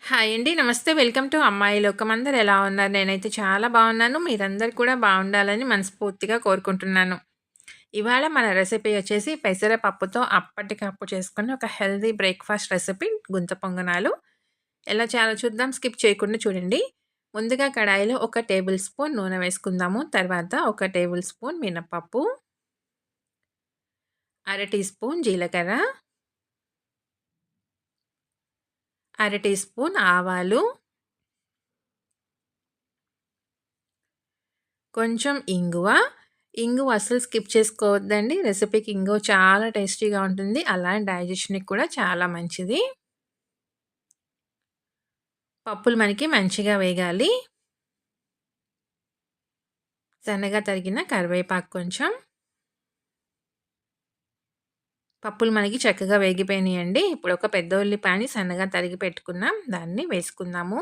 Hi అండి. నమస్తే. Welcome to అమ్మాయి లోకం. అందరూ ఎలా ఉన్నారు? నేనైతే చాలా బాగున్నాను. మీరందరూ కూడా బాగుండాలని మనస్ఫూర్తిగా కోరుకుంటున్నాను. ఇవాళ మన రెసిపీ వచ్చేసి పెసరపప్పుతో అప్పటికప్పుడు చేసుకునే ఒక హెల్తీ బ్రేక్‌ఫాస్ట్ రెసిపీ గుంత పొంగనాలు. ఎలా చేయాలో చూద్దాం. స్కిప్ చేయకుండా చూడండి. ముందుగా కడాయిలో ఒక టేబుల్ స్పూన్ నూనె వేసుకుందాము. తర్వాత ఒక టేబుల్ స్పూన్ మినపప్పు, అర టీ స్పూన్ జీలకర్ర, అర టీ స్పూన్ ఆవాలు, కొంచెం ఇంగువ. ఇంగువ అస్సలు స్కిప్ చేసుకోవద్దండి. రెసిపీకి ఇంగువ చాలా టేస్టీగా ఉంటుంది. అలానే డైజెషన్‌కి కూడా చాలా మంచిది. పప్పులు మనకి మంచిగా వేగాలి. సన్నగా తరిగిన కరివేపాకు కొంచెం. పప్పులు మనకి చక్కగా వేగిపోయినాయండి. ఇప్పుడు ఒక పెద్ద ఉల్లిపాయని సన్నగా తరిగి పెట్టుకున్నాం. దాన్ని వేసుకుందాము.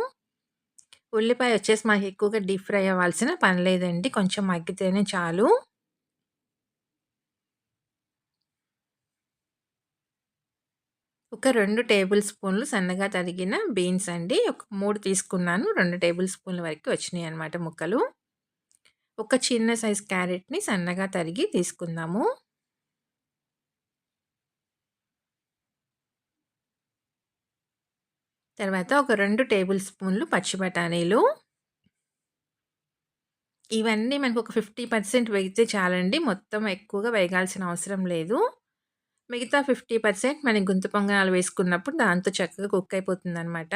ఉల్లిపాయ వచ్చేసి మనకి ఎక్కువగా డీప్ ఫ్రై అవ్వాల్సిన పని లేదండి. కొంచెం మగ్గితేనే చాలు. ఒక 2 టేబుల్ స్పూన్లు సన్నగా తరిగిన బీన్స్ అండి. ఒక 3 తీసుకున్నాను. 2 టేబుల్ స్పూన్ల వరకు వచ్చినాయన్నమాట ముక్కలు. ఒక చిన్న సైజ్ క్యారెట్‌ని సన్నగా తరిగి తీసుకుందాము. తర్వాత ఒక 2 టేబుల్ స్పూన్లు పచ్చి బఠానీలు. ఇవన్నీ మనకు ఒక 50% వేగితే చాలండి. మొత్తం ఎక్కువగా వేగాల్సిన అవసరం లేదు. మిగతా 50% మనం గుంత పొంగనాలు వేసుకున్నప్పుడు దాంతో చక్కగా కుక్ అయిపోతుందనమాట.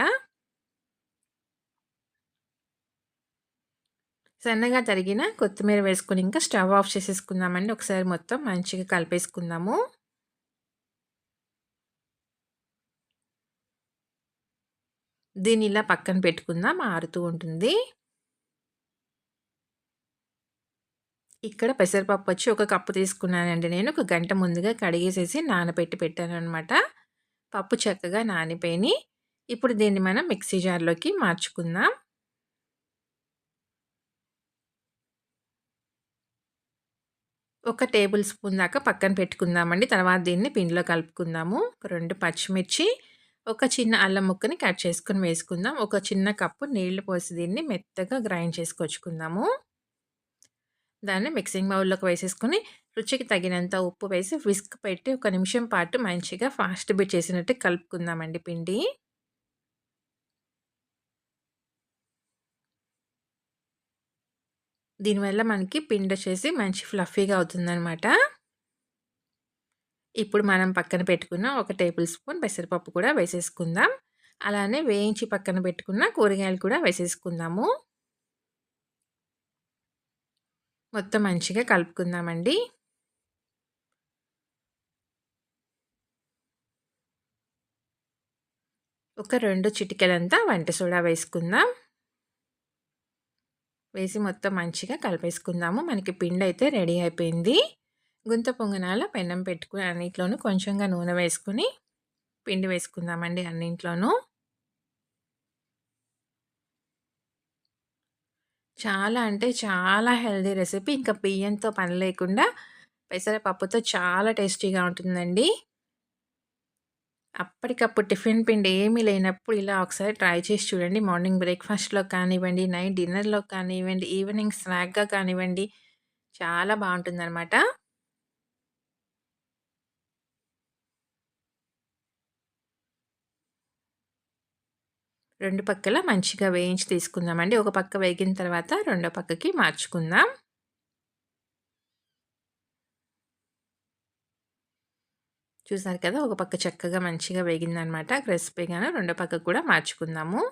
సన్నగా తరిగిన కొత్తిమీర వేసుకొని ఇంకా స్టవ్ ఆఫ్ చేసేసుకుందామండి. ఒకసారి మొత్తం మంచిగా కలిపేసుకుందాము. దీన్ని ఇలా పక్కన పెట్టుకుందాం. ఆరుతూ ఉంటుంది. ఇక్కడ పెసరపప్పు వచ్చి ఒక కప్పు తీసుకున్నానండి నేను. ఒక గంట ముందుగా కడిగేసేసి నానబెట్టి పెట్టాననమాట. పప్పు చక్కగా నానిపోయినియి. ఇప్పుడు దీన్ని మనం మిక్సీ జార్‌లోకి మార్చుకుందాం. ఒక టేబుల్ స్పూన్ దాకా పక్కన పెట్టుకుందామండి. తర్వాత దీన్ని పిండిలో కలుపుకుందాము. ఒక 2 పచ్చిమిర్చి, ఒక చిన్న అల్లం ముక్కని కట్ చేసుకొని వేసుకుందాం. ఒక చిన్న కప్పు నీళ్లు పోసి దీన్ని మెత్తగా గ్రైండ్ చేసుకొచ్చుకుందాము. దాన్ని మిక్సింగ్ బౌల్‌లోకి వేసేసుకొని, రుచికి తగినంత ఉప్పు వేసి విస్క్ పెట్టి ఒక నిమిషం పాటు మంచిగా ఫాస్ట్ బీట్ చేసినట్టు కలుపుకుందామండి పిండి. దీనివల్ల మనకి పిండొచ్చేసి మంచి ఫ్లఫీగా అవుతుందనమాట. ఇప్పుడు మనం పక్కన పెట్టుకున్న ఒక టేబుల్ స్పూన్ పెసరపప్పు కూడా వేసేసుకుందాం. అలానే వేయించి పక్కన పెట్టుకున్న కూరగాయలు కూడా వేసేసుకుందాము. మొత్తం మంచిగా కలుపుకుందామండి. ఒక 2 చిటికెలంతా వంట సోడా వేసుకుందాం. వేసి మొత్తం మంచిగా కలిపేసుకుందాము. మనకి పిండయితే రెడీ అయిపోయింది. గుంత పొంగనాల పెన్నం పెట్టుకొని అన్నిట్లోనూ కొంచెంగా నూనె వేసుకొని పిండి వేసుకుందామండి అన్నింట్లోనూ. చాలా అంటే చాలా హెల్తీ రెసిపీ. ఇంకా బియ్యంతో పని లేకుండా పెసరపప్పుతో చాలా టేస్టీగా ఉంటుందండి. అప్పటికప్పుడు టిఫిన్ పిండి ఏమీ లేనప్పుడు ఇలా ఒకసారి ట్రై చేసి చూడండి. మార్నింగ్ బ్రేక్‌ఫాస్ట్‌లో కానివ్వండి, నైట్ డిన్నర్‌లో కానివ్వండి, ఈవినింగ్ స్నాక్‌గా కానివ్వండి చాలా బావుంటుందనమాట. 2 పక్కల మంచిగా వేయించి తీసుకుందామండి. ఒక పక్క వేగిన తర్వాత రెండో పక్కకి మార్చుకుందాం. చూసారు కదా! ఒక పక్క చక్కగా మంచిగా వేగిందనమాట. క్రిస్పీగాను. రెండో పక్కకు కూడా మార్చుకుందాము.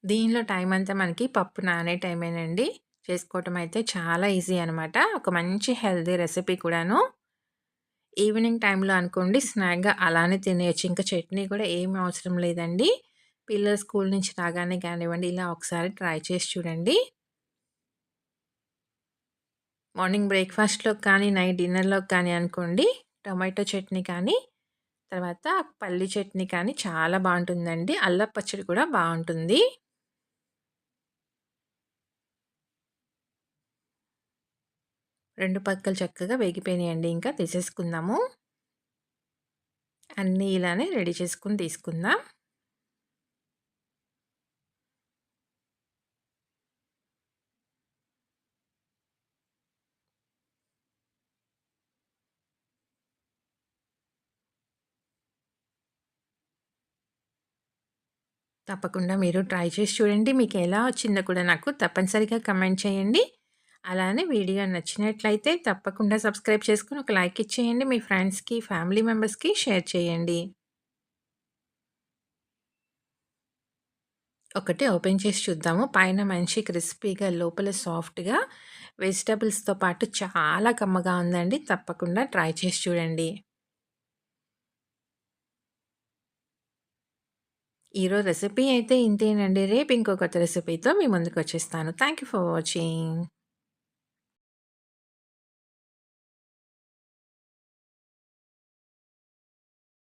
దీనిలో టైమంతా మనకి పప్పు నానే టైమేనండి. చేసుకోవటం అయితే చాలా ఈజీ అనమాట. ఒక మంచి హెల్తీ రెసిపీ కూడాను. ఈవినింగ్ టైంలో అనుకోండి స్నాక్‌గా అలానే తినేయొచ్చు. ఇంకా చట్నీ కూడా ఏమి అవసరం లేదండి. పిల్లలు స్కూల్ నుంచి రాగానే కానివ్వండి, ఇలా ఒకసారి ట్రై చేసి చూడండి. మార్నింగ్ బ్రేక్‌ఫాస్ట్‌లోకి కానీ, నైట్ డిన్నర్‌లోకి కానీ అనుకోండి, టొమాటో చట్నీ కానీ, తర్వాత పల్లి చట్నీ కానీ చాలా బావుంటుందండి. అల్లపు పచ్చడి కూడా బావుంటుంది. 2 పక్కలు చక్కగా వేగిపోయినాయండి. ఇంకా తీసేసుకుందాము. అన్నీ ఇలానే రెడీ చేసుకొని తీసుకుందాం. తప్పకుండా మీరు ట్రై చేసి చూడండి. మీకెలా వచ్చిందో కూడా నాకు తప్పనిసరిగా కమెంట్ చేయండి. అలానే వీడియో నచ్చినట్లయితే తప్పకుండా సబ్స్క్రైబ్ చేసుకొని ఒక లైక్ ఇచ్చేయండి. మీ ఫ్రెండ్స్‌కి, ఫ్యామిలీ మెంబర్స్‌కి షేర్ చేయండి. ఒకటి ఓపెన్ చేసి చూద్దాము. పైన మంచి క్రిస్పీగా, లోపల సాఫ్ట్‌గా వెజిటబుల్స్‌తో పాటు చాలా కమ్మగా ఉందండి. తప్పకుండా ట్రై చేసి చూడండి. ఈరోజు రెసిపీ అయితే ఇంతేనండి. రేపు ఇంకో కొత్త రెసిపీతో మీ ముందుకొచ్చేస్తాను. Thank you for watching.